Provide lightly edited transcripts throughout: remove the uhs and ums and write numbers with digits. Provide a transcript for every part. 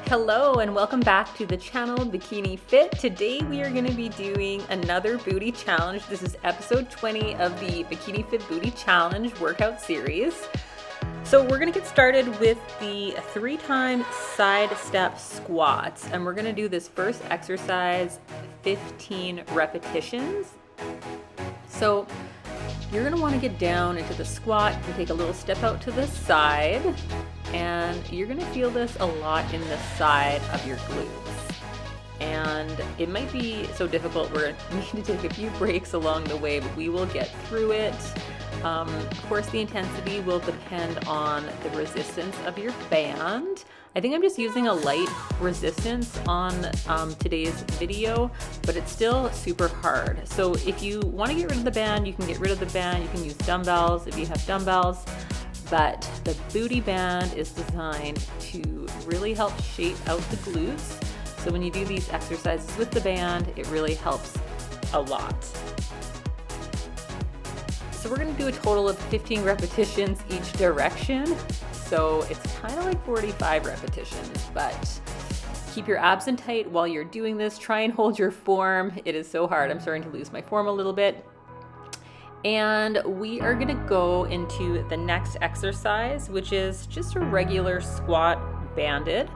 Hello and welcome back to the channel BikiniFit. Today we are going to be doing another booty challenge. This is episode 20 of the BikiniFit Booty Challenge workout series. So we're going to get started with the 3-time side step squats, and we're going to do this first exercise 15 repetitions. So you're going to want to get down into the squat and take a little step out to the side, and you're going to feel this a lot in the side of your glutes. And it might be so difficult, we're going to need to take a few breaks along the way, but we will get through it. Of course, the intensity will depend on the resistance of your band. I think I'm just using a light resistance on today's video, but it's still super hard. So if you want to get rid of the band, you can get rid of the band. You can use dumbbells if you have dumbbells, but the booty band is designed to really help shape out the glutes. So when you do these exercises with the band, it really helps a lot. So we're going to do a total of 15 repetitions each direction. So it's kind of like 45 repetitions, but keep your abs in tight while you're doing this. Try and hold your form. It is so hard. I'm starting to lose my form a little bit. And we are going to go into the next exercise, which is just a regular squat banded.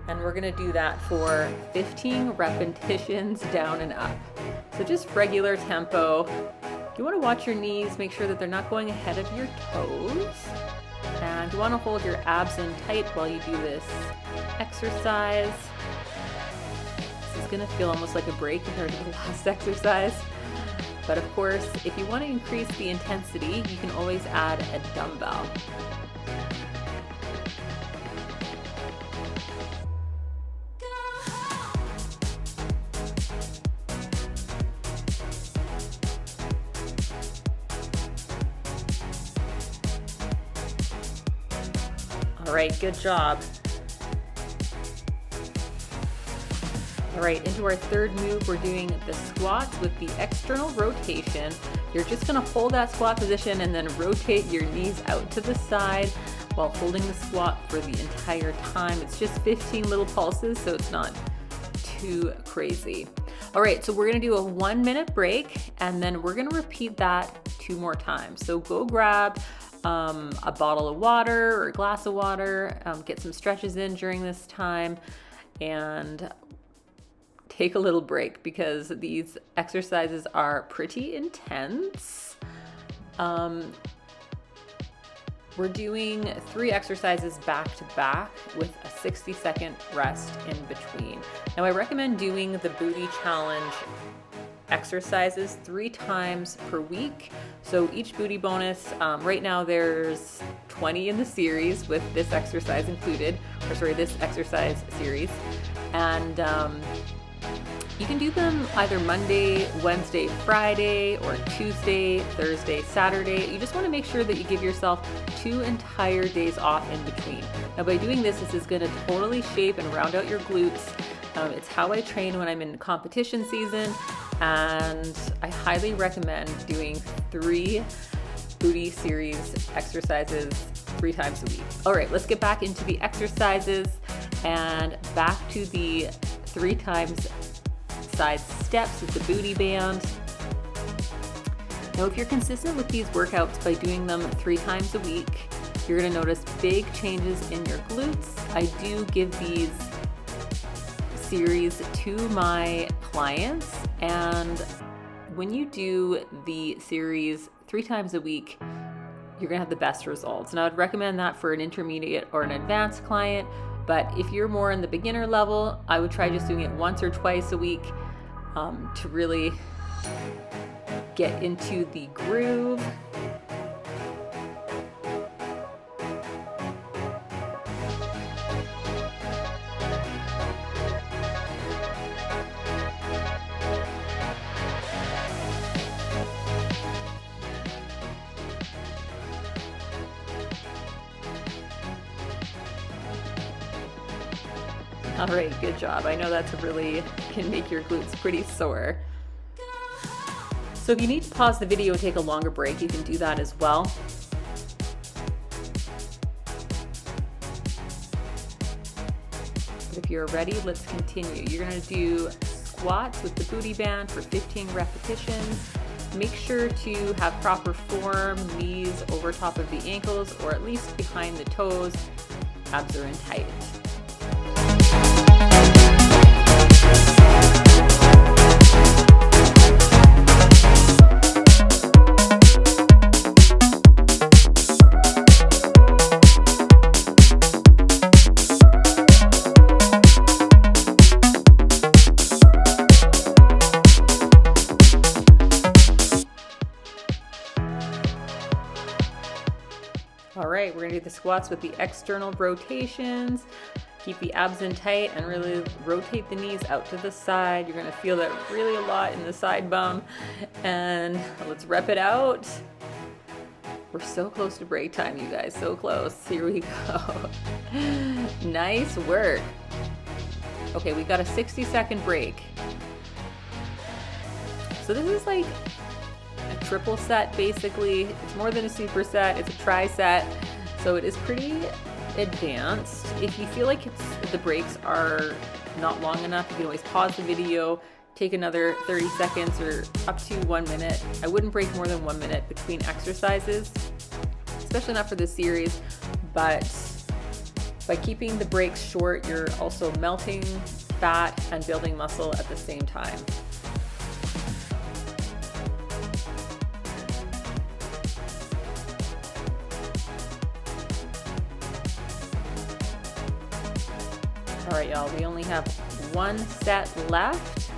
And we're going to do that for 15 repetitions down and up. So just regular tempo. You want to watch your knees, make sure that they're not going ahead of your toes. And you want to hold your abs in tight while you do this exercise. This is going to feel almost like a break compared to the last exercise. But of course, if you want to increase the intensity, you can always add a dumbbell. All right, good job. All right, into our third move, we're doing the squats with the external rotation. You're just gonna hold that squat position and then rotate your knees out to the side while holding the squat for the entire time. It's just 15 little pulses, so it's not too crazy. All right, so we're gonna do a 1-minute break, and then we're gonna repeat that 2 more times. So go grab a bottle of water or a glass of water, get some stretches in during this time, and take a little break because these exercises are pretty intense. We're doing 3 exercises back to back with a 60-second rest in between. Now I recommend doing the booty challenge exercises 3 times per week. So each booty bonus, right now there's 20 in the series with this exercise included, this exercise series. And you can do them either Monday, Wednesday, Friday, or Tuesday, Thursday, Saturday. You just want to make sure that you give yourself 2 entire days off in between. Now by doing this, this is going to totally shape and round out your glutes. It's how I train when I'm in competition season, and I highly recommend doing 3 booty series exercises 3 times a week. All right, let's get back into the exercises and back to the 3 times side steps with the booty band. Now, if you're consistent with these workouts by doing them 3 times a week, you're going to notice big changes in your glutes. I do give these series to my clients, and when you do the series 3 times a week, you're gonna have the best results. And I would recommend that for an intermediate or an advanced client, but if you're more in the beginner level, I would try just doing it once or twice a week to really get into the groove. All right, good job. I know that's really can make your glutes pretty sore. So if you need to pause the video and take a longer break, you can do that as well. But if you're ready, let's continue. You're gonna do squats with the booty band for 15 repetitions. Make sure to have proper form, knees over top of the ankles or at least behind the toes. Abs are in tight. All right, we're gonna do the squats with the external rotations. Keep the abs in tight and really rotate the knees out to the side. You're gonna feel that really a lot in the side bum. And let's rep it out. We're so close to break time, you guys, so close. Here we go. Nice work. Okay, we got a 60-second break. So this is like a triple set, basically. It's more than a superset, it's a tri-set. So it is pretty advanced. If you feel like the breaks are not long enough, you can always pause the video, take another 30 seconds or up to 1 minute. I wouldn't break more than 1 minute between exercises, especially not for this series, but by keeping the breaks short, you're also melting fat and building muscle at the same time. All right, y'all, we only have one set left.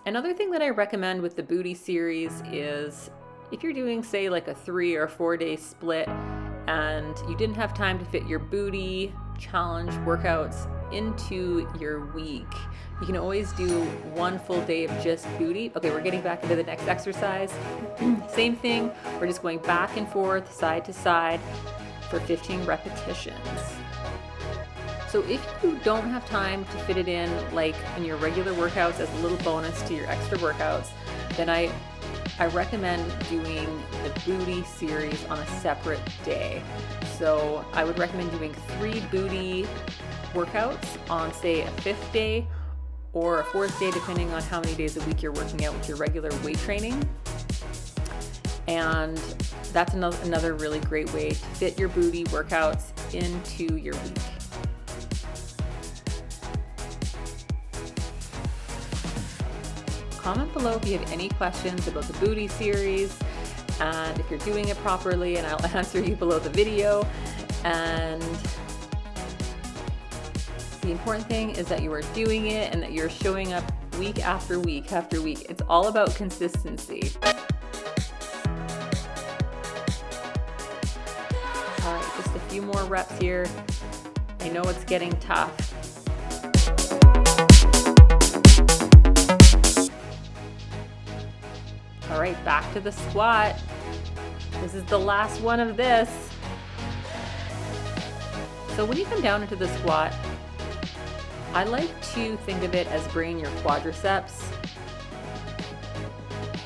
Another thing that I recommend with the booty series is if you're doing, say, like a 3 or 4 day split and you didn't have time to fit your booty challenge workouts into your week, you can always do one full day of just booty. Okay, we're getting back into the next exercise. Same thing, we're just going back and forth, side to side, for 15 repetitions. So if you don't have time to fit it in like in your regular workouts as a little bonus to your extra workouts, then I recommend doing the booty series on a separate day. So I would recommend doing 3 booty workouts on, say, a 5th day or a 4th day, depending on how many days a week you're working out with your regular weight training. And that's another really great way to fit your booty workouts into your week. Comment below if you have any questions about the booty series and if you're doing it properly, and I'll answer you below the video. And the important thing is that you are doing it and that you're showing up week after week after week. It's all about consistency. All right, just a few more reps here. I know it's getting tough. All right, back to the squat. This is the last one of this. So when you come down into the squat, I like to think of it as bringing your quadriceps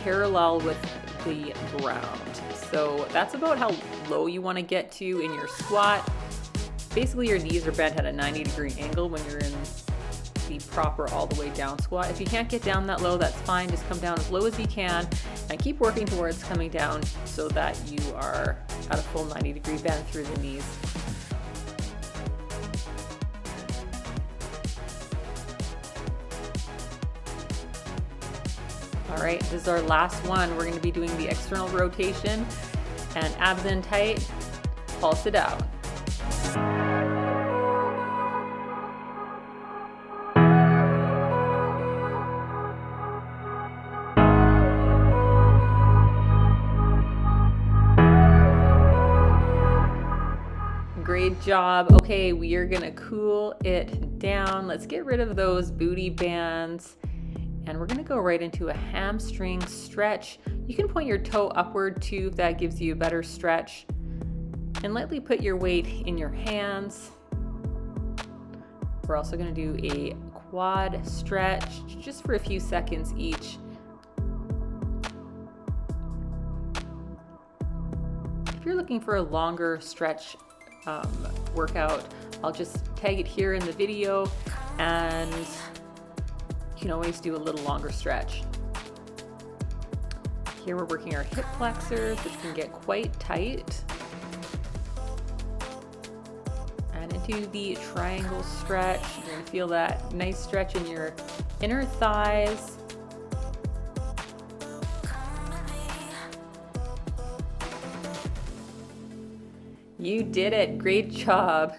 parallel with the ground. So that's about how low you want to get to in your squat. Basically, your knees are bent at a 90-degree angle when you're in the proper all the way down squat. If you can't get down that low, that's fine. Just come down as low as you can and keep working towards coming down so that you are at a full 90-degree bend through the knees. All right, this is our last one. We're going to be doing the external rotation and abs in tight, pulse it out. Great job. Okay, we are gonna cool it down. Let's get rid of those booty bands. And we're gonna go right into a hamstring stretch. You can point your toe upward too if that gives you a better stretch. And lightly put your weight in your hands. We're also gonna do a quad stretch just for a few seconds each. If you're looking for a longer stretch workout. I'll just tag it here in the video, and you can always do a little longer stretch. Here we're working our hip flexors, which can get quite tight. And into the triangle stretch. You're gonna feel that nice stretch in your inner thighs. You did it, great job.